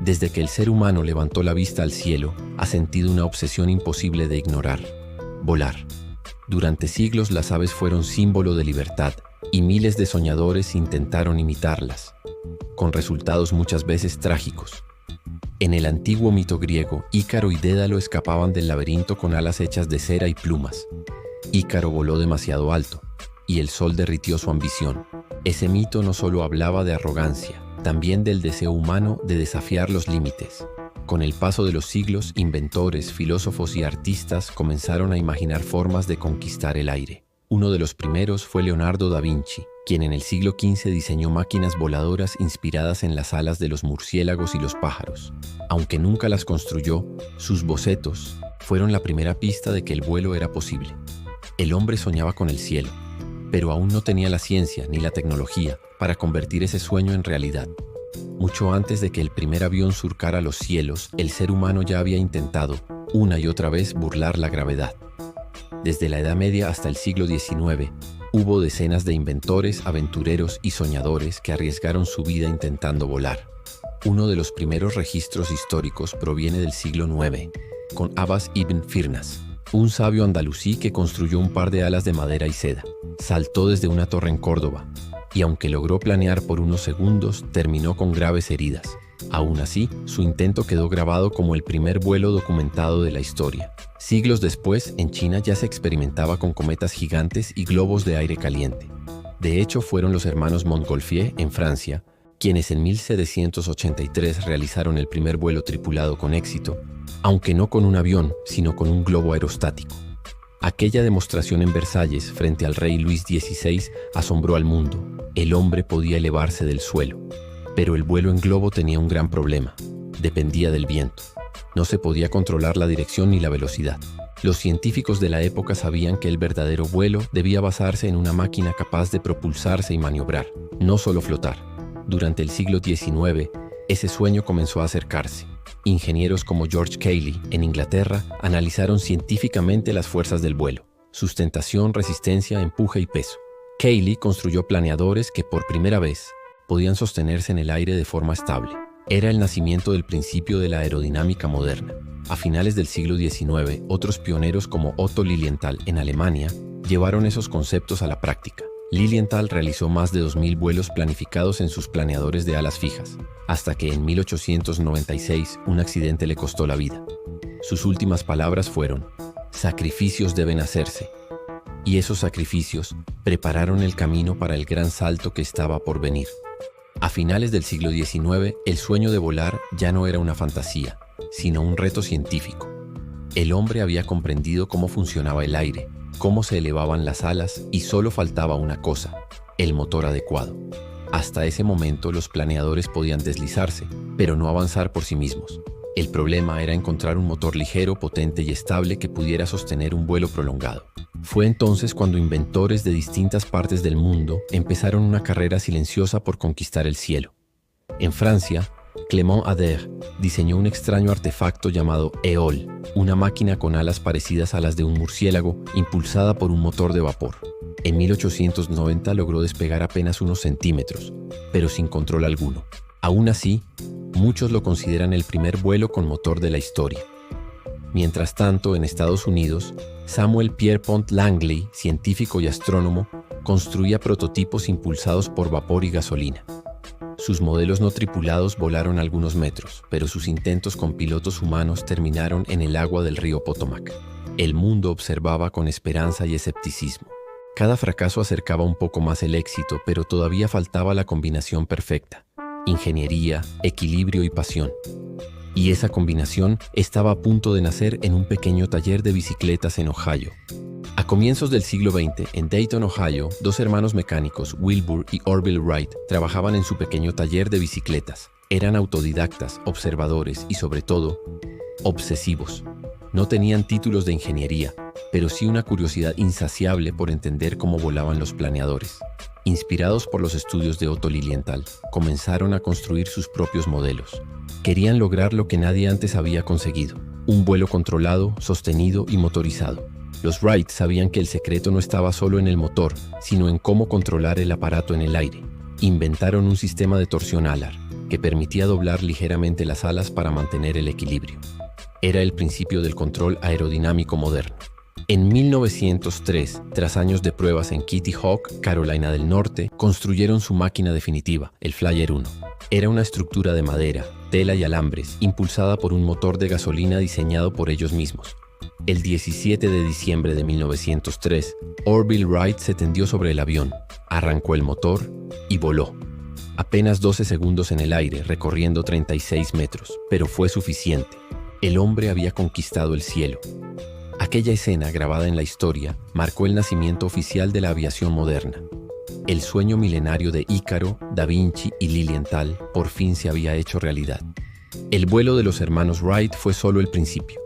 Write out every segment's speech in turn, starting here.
Desde que el ser humano levantó la vista al cielo, ha sentido una obsesión imposible de ignorar: volar. Durante siglos las aves fueron símbolo de libertad y miles de soñadores intentaron imitarlas, con resultados muchas veces trágicos. En el antiguo mito griego, Ícaro y Dédalo escapaban del laberinto con alas hechas de cera y plumas. Ícaro voló demasiado alto, y el sol derritió su ambición. Ese mito no solo hablaba de arrogancia, también del deseo humano de desafiar los límites. Con el paso de los siglos, inventores, filósofos y artistas comenzaron a imaginar formas de conquistar el aire. Uno de los primeros fue Leonardo da Vinci, quien en el siglo XV diseñó máquinas voladoras inspiradas en las alas de los murciélagos y los pájaros. Aunque nunca las construyó, sus bocetos fueron la primera pista de que el vuelo era posible. El hombre soñaba con el cielo, pero aún no tenía la ciencia ni la tecnología para convertir ese sueño en realidad. Mucho antes de que el primer avión surcara los cielos, el ser humano ya había intentado, una y otra vez, burlar la gravedad. Desde la Edad Media hasta el siglo XIX, hubo decenas de inventores, aventureros y soñadores que arriesgaron su vida intentando volar. Uno de los primeros registros históricos proviene del siglo IX, con Abbas ibn Firnas, un sabio andalusí que construyó un par de alas de madera y seda. Saltó desde una torre en Córdoba, y aunque logró planear por unos segundos, terminó con graves heridas. Aún así, su intento quedó grabado como el primer vuelo documentado de la historia. Siglos después, en China ya se experimentaba con cometas gigantes y globos de aire caliente. De hecho, fueron los hermanos Montgolfier, en Francia, quienes en 1783 realizaron el primer vuelo tripulado con éxito, aunque no con un avión, sino con un globo aerostático. Aquella demostración en Versalles frente al rey Luis XVI asombró al mundo. El hombre podía elevarse del suelo. Pero el vuelo en globo tenía un gran problema: dependía del viento. No se podía controlar la dirección ni la velocidad. Los científicos de la época sabían que el verdadero vuelo debía basarse en una máquina capaz de propulsarse y maniobrar, no solo flotar. Durante el siglo XIX, ese sueño comenzó a acercarse. Ingenieros como George Cayley, en Inglaterra, analizaron científicamente las fuerzas del vuelo: sustentación, resistencia, empuje y peso. Cayley construyó planeadores que por primera vez podían sostenerse en el aire de forma estable. Era el nacimiento del principio de la aerodinámica moderna. A finales del siglo XIX, otros pioneros como Otto Lilienthal en Alemania llevaron esos conceptos a la práctica. Lilienthal realizó más de 2000 vuelos planificados en sus planeadores de alas fijas, hasta que en 1896 un accidente le costó la vida. Sus últimas palabras fueron: "Sacrificios deben hacerse". Y esos sacrificios prepararon el camino para el gran salto que estaba por venir. A finales del siglo XIX, el sueño de volar ya no era una fantasía, sino un reto científico. El hombre había comprendido cómo funcionaba el aire, cómo se elevaban las alas, y solo faltaba una cosa: el motor adecuado. Hasta ese momento los planeadores podían deslizarse, pero no avanzar por sí mismos. El problema era encontrar un motor ligero, potente y estable que pudiera sostener un vuelo prolongado. Fue entonces cuando inventores de distintas partes del mundo empezaron una carrera silenciosa por conquistar el cielo. En Francia, Clément Ader diseñó un extraño artefacto llamado Éole, una máquina con alas parecidas a las de un murciélago impulsada por un motor de vapor. En 1890 logró despegar apenas unos centímetros, pero sin control alguno. Aún así, muchos lo consideran el primer vuelo con motor de la historia. Mientras tanto, en Estados Unidos, Samuel Pierpont Langley, científico y astrónomo, construía prototipos impulsados por vapor y gasolina. Sus modelos no tripulados volaron algunos metros, pero sus intentos con pilotos humanos terminaron en el agua del río Potomac. El mundo observaba con esperanza y escepticismo. Cada fracaso acercaba un poco más el éxito, pero todavía faltaba la combinación perfecta: ingeniería, equilibrio y pasión. Y esa combinación estaba a punto de nacer en un pequeño taller de bicicletas en Ohio. A comienzos del siglo XX, en Dayton, Ohio, dos hermanos mecánicos, Wilbur y Orville Wright, trabajaban en su pequeño taller de bicicletas. Eran autodidactas, observadores y, sobre todo, obsesivos. No tenían títulos de ingeniería, pero sí una curiosidad insaciable por entender cómo volaban los planeadores. Inspirados por los estudios de Otto Lilienthal, comenzaron a construir sus propios modelos. Querían lograr lo que nadie antes había conseguido: un vuelo controlado, sostenido y motorizado. Los Wright sabían que el secreto no estaba solo en el motor, sino en cómo controlar el aparato en el aire. Inventaron un sistema de torsión alar, que permitía doblar ligeramente las alas para mantener el equilibrio. Era el principio del control aerodinámico moderno. En 1903, tras años de pruebas en Kitty Hawk, Carolina del Norte, construyeron su máquina definitiva, el Flyer 1. Era una estructura de madera, tela y alambres, impulsada por un motor de gasolina diseñado por ellos mismos. El 17 de diciembre de 1903, Orville Wright se tendió sobre el avión, arrancó el motor y voló. Apenas 12 segundos en el aire, recorriendo 36 metros, pero fue suficiente. El hombre había conquistado el cielo. Aquella escena, grabada en la historia, marcó el nacimiento oficial de la aviación moderna. El sueño milenario de Ícaro, Da Vinci y Lilienthal por fin se había hecho realidad. El vuelo de los hermanos Wright fue solo el principio.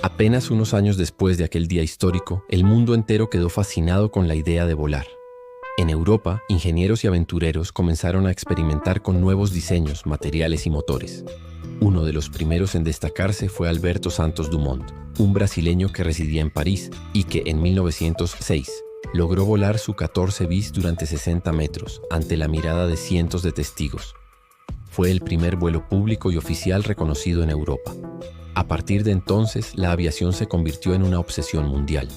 Apenas unos años después de aquel día histórico, el mundo entero quedó fascinado con la idea de volar. En Europa, ingenieros y aventureros comenzaron a experimentar con nuevos diseños, materiales y motores. Uno de los primeros en destacarse fue Alberto Santos Dumont, un brasileño que residía en París y que en 1906 logró volar su 14 bis durante 60 metros ante la mirada de cientos de testigos. Fue el primer vuelo público y oficial reconocido en Europa. A partir de entonces, la aviación se convirtió en una obsesión mundial.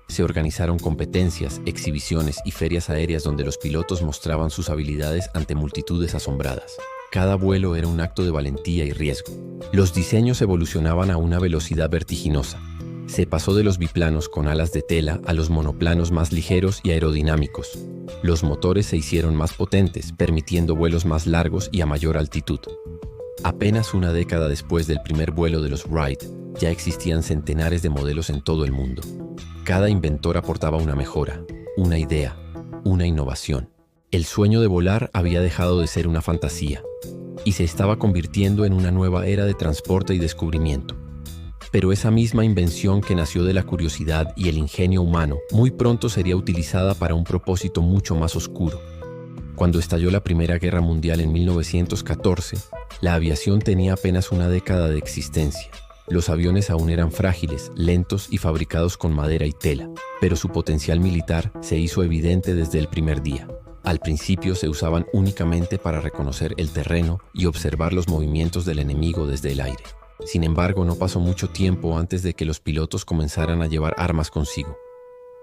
Se organizaron competencias, exhibiciones y ferias aéreas donde los pilotos mostraban sus habilidades ante multitudes asombradas. Cada vuelo era un acto de valentía y riesgo. Los diseños evolucionaban a una velocidad vertiginosa. Se pasó de los biplanos con alas de tela a los monoplanos más ligeros y aerodinámicos. Los motores se hicieron más potentes, permitiendo vuelos más largos y a mayor altitud. Apenas una década después del primer vuelo de los Wright, ya existían centenares de modelos en todo el mundo. Cada inventor aportaba una mejora, una idea, una innovación. El sueño de volar había dejado de ser una fantasía y se estaba convirtiendo en una nueva era de transporte y descubrimiento. Pero esa misma invención que nació de la curiosidad y el ingenio humano, muy pronto sería utilizada para un propósito mucho más oscuro. Cuando estalló la Primera Guerra Mundial en 1914, la aviación tenía apenas una década de existencia. Los aviones aún eran frágiles, lentos y fabricados con madera y tela, pero su potencial militar se hizo evidente desde el primer día. Al principio se usaban únicamente para reconocer el terreno y observar los movimientos del enemigo desde el aire. Sin embargo, no pasó mucho tiempo antes de que los pilotos comenzaran a llevar armas consigo.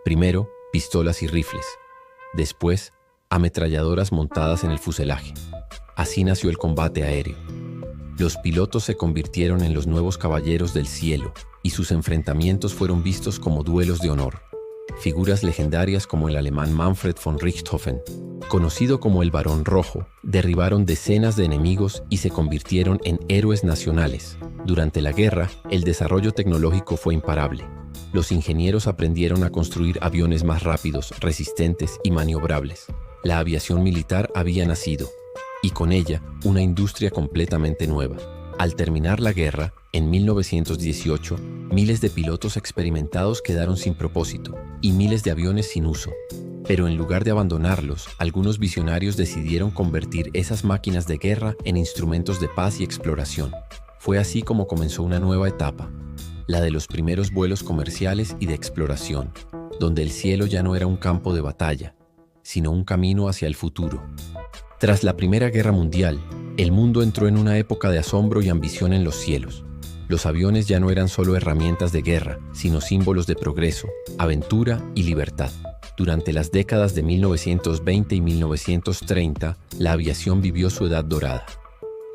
Primero, pistolas y rifles. Después, ametralladoras montadas en el fuselaje. Así nació el combate aéreo. Los pilotos se convirtieron en los nuevos caballeros del cielo y sus enfrentamientos fueron vistos como duelos de honor. Figuras legendarias como el alemán Manfred von Richthofen, conocido como el Barón Rojo, derribaron decenas de enemigos y se convirtieron en héroes nacionales. Durante la guerra, el desarrollo tecnológico fue imparable. Los ingenieros aprendieron a construir aviones más rápidos, resistentes y maniobrables. La aviación militar había nacido, y con ella, una industria completamente nueva. Al terminar la guerra, en 1918, miles de pilotos experimentados quedaron sin propósito y miles de aviones sin uso. Pero en lugar de abandonarlos, algunos visionarios decidieron convertir esas máquinas de guerra en instrumentos de paz y exploración. Fue así como comenzó una nueva etapa, la de los primeros vuelos comerciales y de exploración, donde el cielo ya no era un campo de batalla, sino un camino hacia el futuro. Tras la Primera Guerra Mundial, el mundo entró en una época de asombro y ambición en los cielos. Los aviones ya no eran solo herramientas de guerra, sino símbolos de progreso, aventura y libertad. Durante las décadas de 1920 y 1930, la aviación vivió su edad dorada.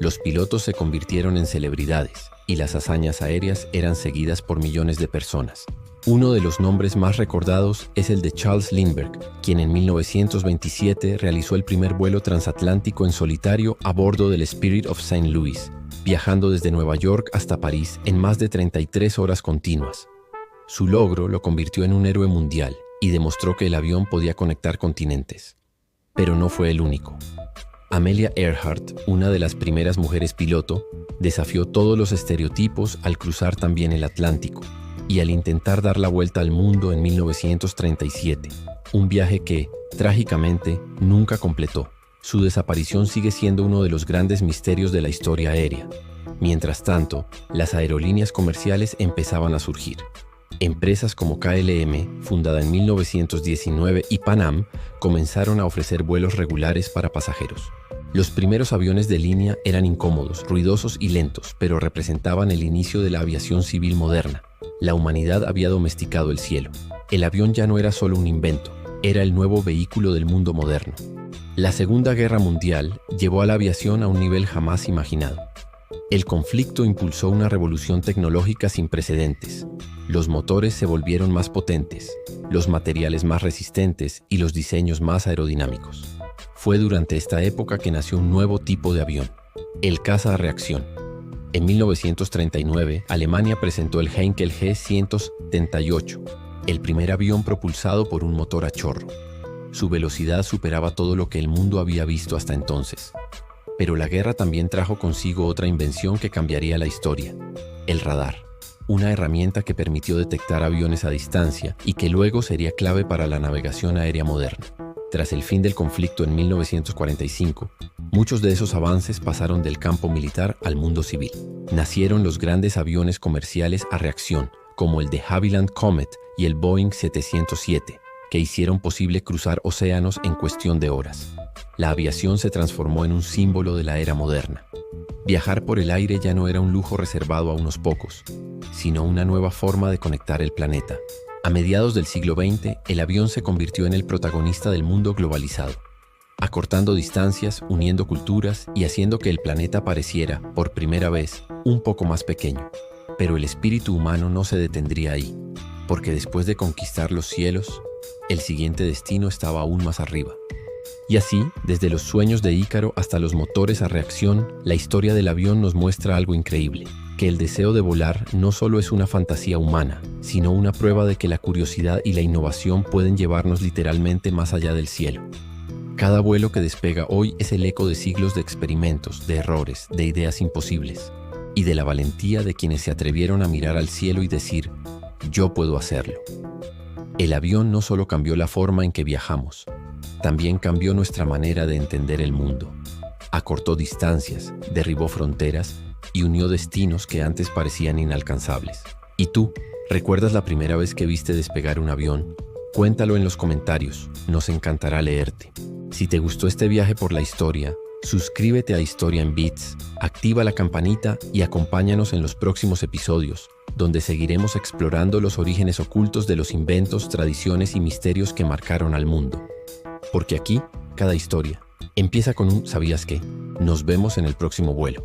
Los pilotos se convirtieron en celebridades y las hazañas aéreas eran seguidas por millones de personas. Uno de los nombres más recordados es el de Charles Lindbergh, quien en 1927 realizó el primer vuelo transatlántico en solitario a bordo del Spirit of St. Louis, viajando desde Nueva York hasta París en más de 33 horas continuas. Su logro lo convirtió en un héroe mundial y demostró que el avión podía conectar continentes. Pero no fue el único. Amelia Earhart, una de las primeras mujeres piloto, desafió todos los estereotipos al cruzar también el Atlántico y al intentar dar la vuelta al mundo en 1937, un viaje que, trágicamente, nunca completó. Su desaparición sigue siendo uno de los grandes misterios de la historia aérea. Mientras tanto, las aerolíneas comerciales empezaban a surgir. Empresas como KLM, fundada en 1919, y Pan Am comenzaron a ofrecer vuelos regulares para pasajeros. Los primeros aviones de línea eran incómodos, ruidosos y lentos, pero representaban el inicio de la aviación civil moderna. La humanidad había domesticado el cielo. El avión ya no era solo un invento, era el nuevo vehículo del mundo moderno. La Segunda Guerra Mundial llevó a la aviación a un nivel jamás imaginado. El conflicto impulsó una revolución tecnológica sin precedentes. Los motores se volvieron más potentes, los materiales más resistentes y los diseños más aerodinámicos. Fue durante esta época que nació un nuevo tipo de avión, el caza a reacción. En 1939, Alemania presentó el Heinkel G-178, el primer avión propulsado por un motor a chorro. Su velocidad superaba todo lo que el mundo había visto hasta entonces. Pero la guerra también trajo consigo otra invención que cambiaría la historia: el radar, una herramienta que permitió detectar aviones a distancia y que luego sería clave para la navegación aérea moderna. Tras el fin del conflicto en 1945, muchos de esos avances pasaron del campo militar al mundo civil. Nacieron los grandes aviones comerciales a reacción, como el de Havilland Comet y el Boeing 707, que hicieron posible cruzar océanos en cuestión de horas. La aviación se transformó en un símbolo de la era moderna. Viajar por el aire ya no era un lujo reservado a unos pocos, sino una nueva forma de conectar el planeta. A mediados del siglo XX, el avión se convirtió en el protagonista del mundo globalizado, acortando distancias, uniendo culturas y haciendo que el planeta pareciera, por primera vez, un poco más pequeño. Pero el espíritu humano no se detendría ahí, porque después de conquistar los cielos, el siguiente destino estaba aún más arriba. Y así, desde los sueños de Ícaro hasta los motores a reacción, la historia del avión nos muestra algo increíble: que el deseo de volar no solo es una fantasía humana, sino una prueba de que la curiosidad y la innovación pueden llevarnos literalmente más allá del cielo. Cada vuelo que despega hoy es el eco de siglos de experimentos, de errores, de ideas imposibles, y de la valentía de quienes se atrevieron a mirar al cielo y decir: yo puedo hacerlo. El avión no solo cambió la forma en que viajamos, también cambió nuestra manera de entender el mundo. Acortó distancias, derribó fronteras y unió destinos que antes parecían inalcanzables. ¿Y tú, recuerdas la primera vez que viste despegar un avión? Cuéntalo en los comentarios, nos encantará leerte. Si te gustó este viaje por la historia, suscríbete a Historia en Bits, activa la campanita y acompáñanos en los próximos episodios, donde seguiremos explorando los orígenes ocultos de los inventos, tradiciones y misterios que marcaron al mundo. Porque aquí, cada historia empieza con un ¿sabías qué? Nos vemos en el próximo vuelo.